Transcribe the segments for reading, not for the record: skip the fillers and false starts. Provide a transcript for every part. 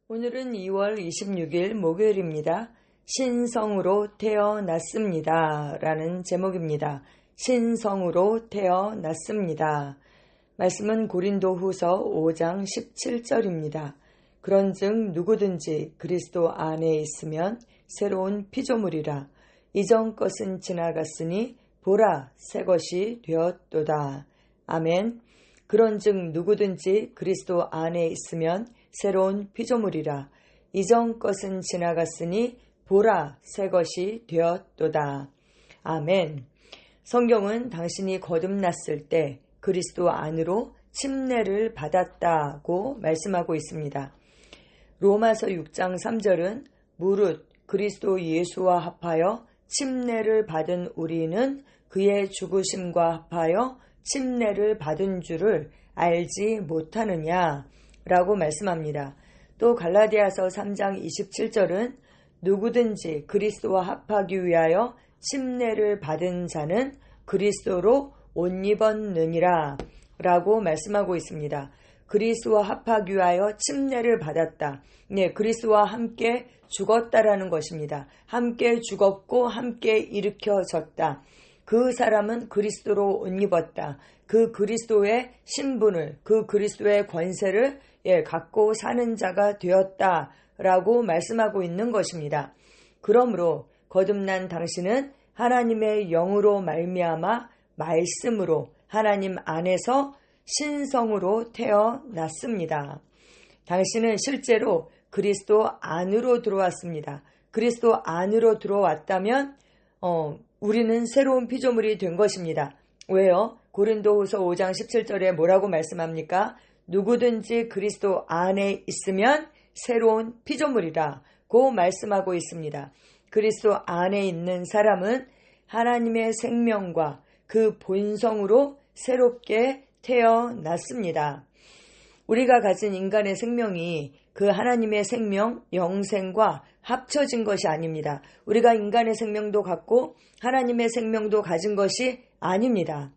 오늘은 2월 26일 목요일입니다. 신성으로 태어났습니다. 라는 제목입니다. 신성으로 태어났습니다. 말씀은 고린도후서 5장 17절입니다. 그런즉 누구든지 그리스도 안에 있으면 새로운 피조물이라. 이전 것은 지나갔으니 보라 새 것이 되었도다. 아멘. 그런즉 누구든지 그리스도 안에 있으면 새로운 피조물이라. 이전 것은 지나갔으니 보라 새 것이 되었도다. 아멘. 성경은 당신이 거듭났을 때 그리스도 안으로 침례를 받았다고 말씀하고 있습니다. 로마서 6장 3절은 무릇 그리스도 예수와 합하여 침례를 받은 우리는 그의 죽으심과 합하여 침례를 받은 줄을 알지 못하느냐 라고 말씀합니다. 또 갈라디아서 3장 27절은 누구든지 그리스도와 합하기 위하여 침례를 받은 자는 그리스도로 옷 입었느니라 라고 말씀하고 있습니다. 그리스도와 합하기 위하여 침례를 받았다. 네, 그리스도와 함께 죽었다라는 것입니다. 함께 죽었고 함께 일으켜졌다. 그 사람은 그리스도로 옷 입었다. 그 그리스도의 신분을, 그 그리스도의 권세를 갖고 사는 자가 되었다라고 말씀하고 있는 것입니다. 그러므로 거듭난 당신은 하나님의 영으로 말미암아 말씀으로 하나님 안에서 신성으로 태어났습니다. 당신은 실제로 그리스도 안으로 들어왔습니다. 그리스도 안으로 들어왔다면 우리는 새로운 피조물이 된 것입니다. 왜요? 고린도후서 5장 17절에 뭐라고 말씀합니까? 누구든지 그리스도 안에 있으면 새로운 피조물이라고 말씀하고 있습니다. 그리스도 안에 있는 사람은 하나님의 생명과 그 본성으로 새롭게 태어났습니다. 우리가 가진 인간의 생명이 그 하나님의 생명, 영생과 합쳐진 것이 아닙니다. 우리가 인간의 생명도 갖고 하나님의 생명도 가진 것이 아닙니다.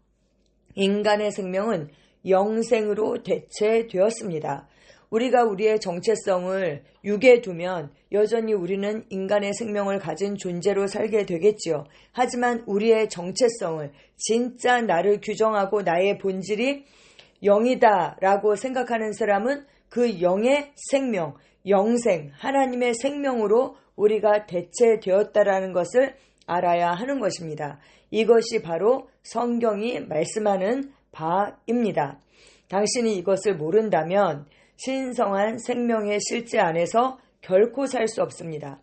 인간의 생명은 영생으로 대체되었습니다. 우리가 우리의 정체성을 육에 두면 여전히 우리는 인간의 생명을 가진 존재로 살게 되겠지요. 하지만 우리의 정체성을, 진짜 나를 규정하고 나의 본질이 영이다라고 생각하는 사람은 그 영의 생명, 영생, 하나님의 생명으로 우리가 대체되었다라는 것을 알아야 하는 것입니다. 이것이 바로 성경이 말씀하는 바입니다. 당신이 이것을 모른다면 신성한 생명의 실제 안에서 결코 살 수 없습니다.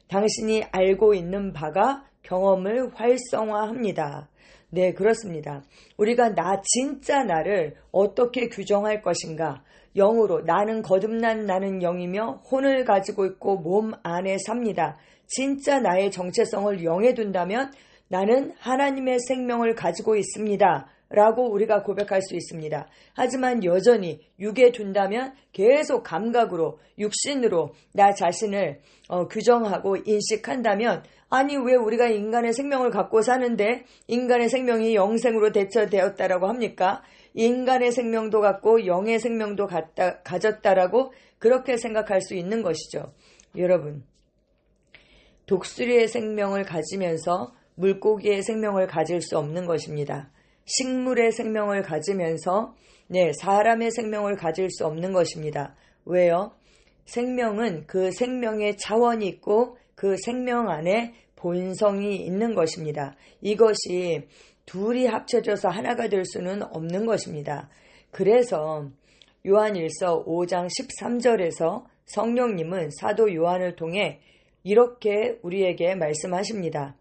당신이 알고 있는 바가 경험을 활성화합니다. 네, 그렇습니다. 우리가 진짜 나를 어떻게 규정할 것인가? 영으로 나는 거듭난 나는 영이며 혼을 가지고 있고 몸 안에 삽니다. 진짜 나의 정체성을 영에 둔다면 나는 하나님의 생명을 가지고 있습니다. 라고 우리가 고백할 수 있습니다. 하지만 여전히 육에 둔다면 계속 감각으로, 육신으로 나 자신을 규정하고 인식한다면 아니 왜 우리가 인간의 생명을 갖고 사는데 인간의 생명이 영생으로 대처되었다라고 합니까? 인간의 생명도 갖고 영의 생명도 가졌다라고 그렇게 생각할 수 있는 것이죠. 여러분, 독수리의 생명을 가지면서 물고기의 생명을 가질 수 없는 것입니다. 식물의 생명을 가지면서 사람의 생명을 가질 수 없는 것입니다. 왜요? 생명은 그 생명의 차원이 있고 그 생명 안에 본성이 있는 것입니다. 이것이 둘이 합쳐져서 하나가 될 수는 없는 것입니다. 그래서 요한일서 5장 13절에서 성령님은 사도 요한을 통해 이렇게 우리에게 말씀하십니다.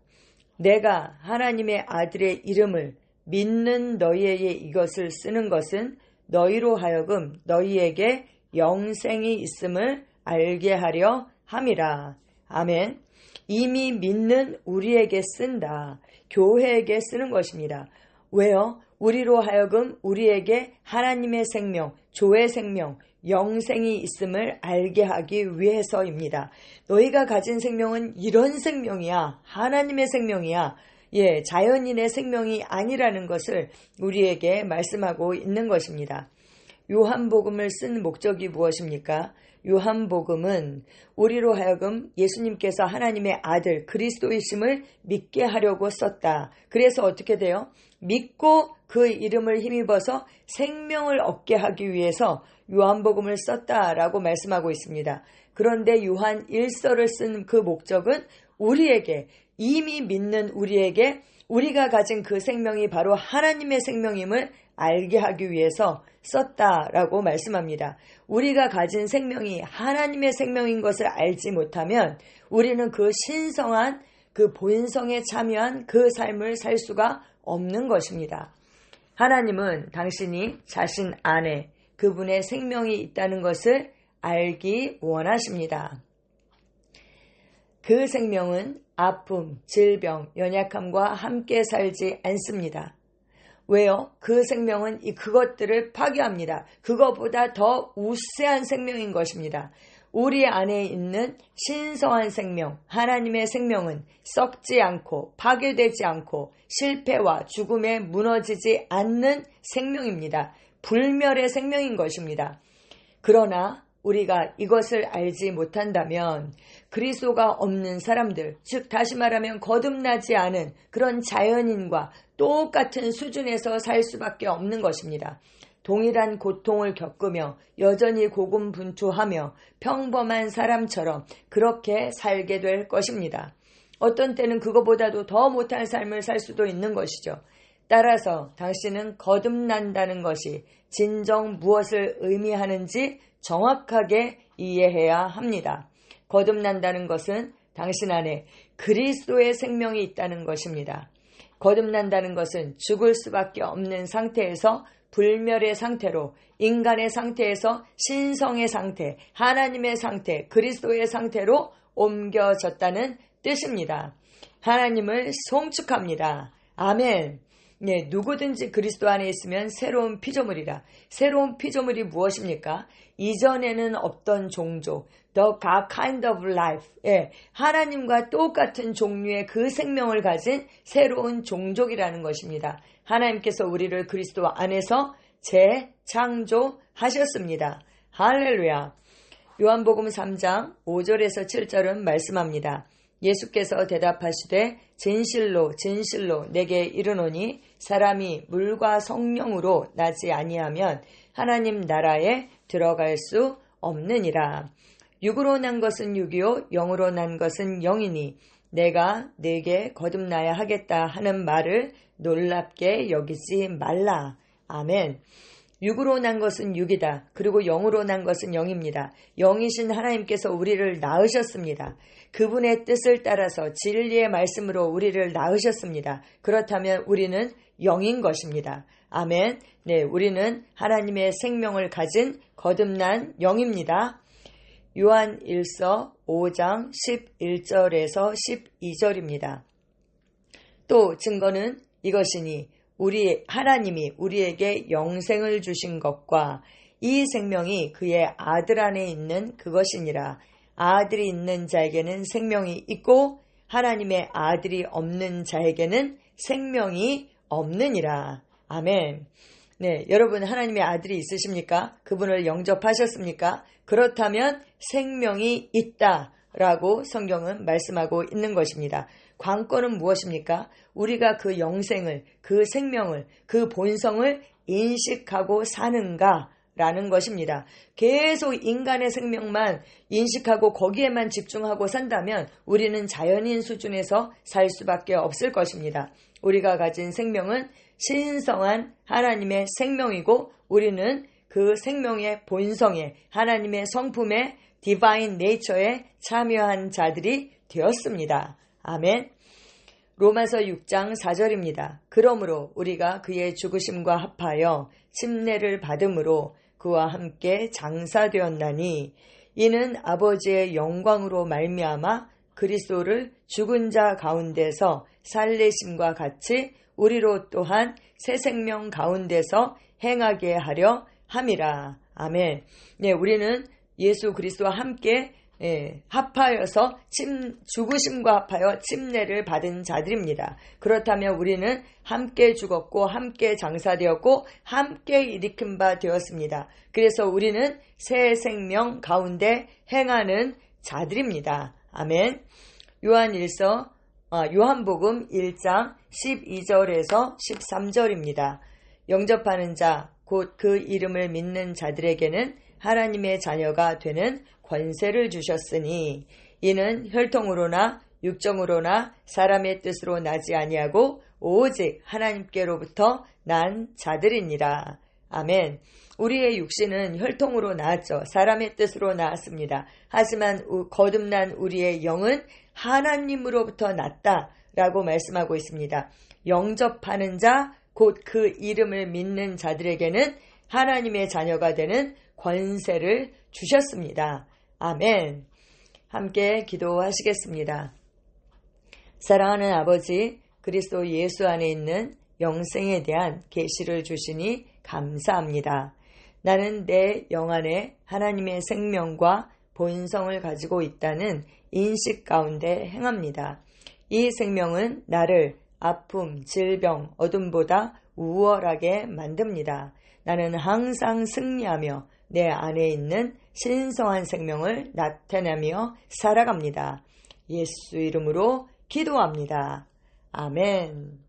내가 하나님의 아들의 이름을 믿는 너희에게 이것을 쓰는 것은 너희로 하여금 너희에게 영생이 있음을 알게 하려 함이라. 아멘. 이미 믿는 우리에게 쓴다. 교회에게 쓰는 것입니다. 왜요? 우리로 하여금 우리에게 하나님의 생명, 조의 생명, 영생이 있음을 알게 하기 위해서입니다. 너희가 가진 생명은 이런 생명이야. 하나님의 생명이야. 자연인의 생명이 아니라는 것을 우리에게 말씀하고 있는 것입니다. 요한복음을 쓴 목적이 무엇입니까? 요한복음은 우리로 하여금 예수님께서 하나님의 아들 그리스도이심을 믿게 하려고 썼다. 그래서 어떻게 돼요? 믿고 그 이름을 힘입어서 생명을 얻게 하기 위해서 요한복음을 썼다라고 말씀하고 있습니다. 그런데 요한 1서를 쓴 그 목적은 우리에게, 이미 믿는 우리에게 우리가 가진 그 생명이 바로 하나님의 생명임을 알게 하기 위해서 썼다라고 말씀합니다. 우리가 가진 생명이 하나님의 생명인 것을 알지 못하면 우리는 그 신성한 그 본성에 참여한 그 삶을 살 수가 없는 것입니다. 하나님은 당신이 자신 안에 그분의 생명이 있다는 것을 알기 원하십니다. 그 생명은 아픔, 질병, 연약함과 함께 살지 않습니다. 왜요? 그 생명은 그것들을 파괴합니다. 그것보다 더 우세한 생명인 것입니다. 우리 안에 있는 신성한 생명, 하나님의 생명은 썩지 않고 파괴되지 않고 실패와 죽음에 무너지지 않는 생명입니다. 불멸의 생명인 것입니다. 그러나 우리가 이것을 알지 못한다면 그리스도가 없는 사람들, 즉 다시 말하면 거듭나지 않은 그런 자연인과 똑같은 수준에서 살 수밖에 없는 것입니다. 동일한 고통을 겪으며 여전히 고군분투하며 평범한 사람처럼 그렇게 살게 될 것입니다. 어떤 때는 그거보다도 더 못한 삶을 살 수도 있는 것이죠. 따라서 당신은 거듭난다는 것이 진정 무엇을 의미하는지 정확하게 이해해야 합니다. 거듭난다는 것은 당신 안에 그리스도의 생명이 있다는 것입니다. 거듭난다는 것은 죽을 수밖에 없는 상태에서 불멸의 상태로, 인간의 상태에서 신성의 상태, 하나님의 상태, 그리스도의 상태로 옮겨졌다는 뜻입니다. 하나님을 송축합니다. 아멘. 네, 누구든지 그리스도 안에 있으면 새로운 피조물이라. 새로운 피조물이 무엇입니까? 이전에는 없던 종족, the kind of life, 하나님과 똑같은 종류의 그 생명을 가진 새로운 종족이라는 것입니다. 하나님께서 우리를 그리스도 안에서 재창조하셨습니다. 할렐루야. 요한복음 3장 5절에서 7절은 말씀합니다. 예수께서 대답하시되 진실로 진실로 내게 이르노니 사람이 물과 성령으로 나지 아니하면 하나님 나라에 들어갈 수 없느니라. 육으로 난 것은 육이요 영으로 난 것은 영이니 내가 네게 거듭나야 하겠다 하는 말을 놀랍게 여기지 말라. 아멘. 육으로 난 것은 육이다. 그리고 영으로 난 것은 영입니다. 영이신 하나님께서 우리를 낳으셨습니다. 그분의 뜻을 따라서 진리의 말씀으로 우리를 낳으셨습니다. 그렇다면 우리는 영인 것입니다. 아멘. 네, 우리는 하나님의 생명을 가진 거듭난 영입니다. 요한 1서 5장 11절에서 12절입니다. 또 증거는 이것이니 하나님이 우리에게 영생을 주신 것과 이 생명이 그의 아들 안에 있는 그것이니라. 아들이 있는 자에게는 생명이 있고 하나님의 아들이 없는 자에게는 생명이 없느니라. 아멘. 네, 여러분 하나님의 아들이 있으십니까? 그분을 영접하셨습니까? 그렇다면 생명이 있다라고 성경은 말씀하고 있는 것입니다. 관건은 무엇입니까? 우리가 그 영생을, 그 생명을, 그 본성을 인식하고 사는가라는 것입니다. 계속 인간의 생명만 인식하고 거기에만 집중하고 산다면 우리는 자연인 수준에서 살 수밖에 없을 것입니다. 우리가 가진 생명은 신성한 하나님의 생명이고 우리는 그 생명의 본성에 하나님의 성품의 디바인 네이처에 참여한 자들이 되었습니다. 아멘. 로마서 6장 4절입니다. 그러므로 우리가 그의 죽으심과 합하여 침례를 받음으로 그와 함께 장사되었나니 이는 아버지의 영광으로 말미암아 그리스도를 죽은 자 가운데서 살리심과 같이 우리로 또한 새 생명 가운데서 행하게 하려 함이라. 아멘. 네, 우리는 예수 그리스도와 함께 합하여서 죽으심과 합하여 침례를 받은 자들입니다. 그렇다면 우리는 함께 죽었고 함께 장사되었고 함께 일으킨 바 되었습니다. 그래서 우리는 새 생명 가운데 행하는 자들입니다. 아멘. 요한복음 1장 12절에서 13절입니다. 영접하는 자, 곧 그 이름을 믿는 자들에게는 하나님의 자녀가 되는 권세를 주셨으니 이는 혈통으로나 육정으로나 사람의 뜻으로 나지 아니하고 오직 하나님께로부터 난 자들이니라. 아멘. 우리의 육신은 혈통으로 나았죠. 사람의 뜻으로 나았습니다. 하지만 거듭난 우리의 영은 하나님으로부터 났다라고 말씀하고 있습니다. 영접하는 자, 곧 그 이름을 믿는 자들에게는 하나님의 자녀가 되는 권세를 주셨습니다. 아멘. 함께 기도하시겠습니다. 사랑하는 아버지, 그리스도 예수 안에 있는 영생에 대한 계시를 주시니 감사합니다. 나는 내 영 안에 하나님의 생명과 본성을 가지고 있다는 인식 가운데 행합니다. 이 생명은 나를 아픔, 질병, 어둠보다 우월하게 만듭니다. 나는 항상 승리하며 내 안에 있는 신성한 생명을 나타내며 살아갑니다. 예수 이름으로 기도합니다. 아멘.